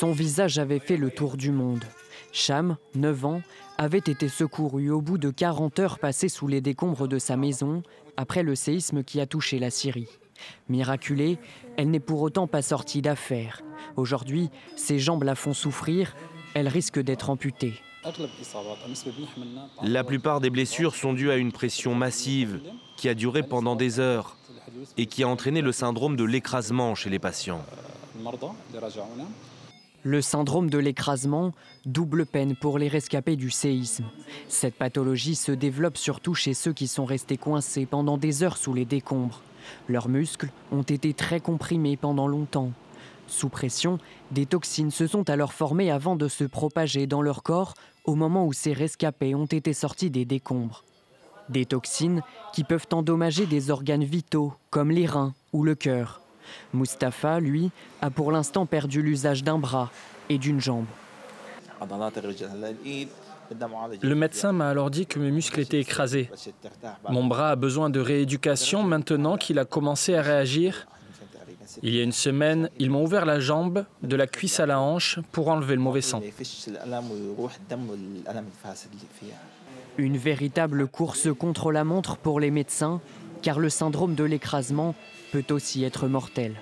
Son visage avait fait le tour du monde. Cham, 9 ans, avait été secouru au bout de 40 heures passées sous les décombres de sa maison après le séisme qui a touché la Syrie. Miraculée, elle n'est pour autant pas sortie d'affaire. Aujourd'hui, ses jambes la font souffrir, elle risque d'être amputée. La plupart des blessures sont dues à une pression massive qui a duré pendant des heures et qui a entraîné le syndrome de l'écrasement chez les patients. Le syndrome de l'écrasement, double peine pour les rescapés du séisme. Cette pathologie se développe surtout chez ceux qui sont restés coincés pendant des heures sous les décombres. Leurs muscles ont été très comprimés pendant longtemps. Sous pression, des toxines se sont alors formées avant de se propager dans leur corps au moment où ces rescapés ont été sortis des décombres. Des toxines qui peuvent endommager des organes vitaux comme les reins ou le cœur. Mustapha, lui, a pour l'instant perdu l'usage d'un bras et d'une jambe. Le médecin m'a alors dit que mes muscles étaient écrasés. Mon bras a besoin de rééducation maintenant qu'il a commencé à réagir. Il y a une semaine, ils m'ont ouvert la jambe, de la cuisse à la hanche, pour enlever le mauvais sang. Une véritable course contre la montre pour les médecins, car le syndrome de l'écrasement peut aussi être mortel.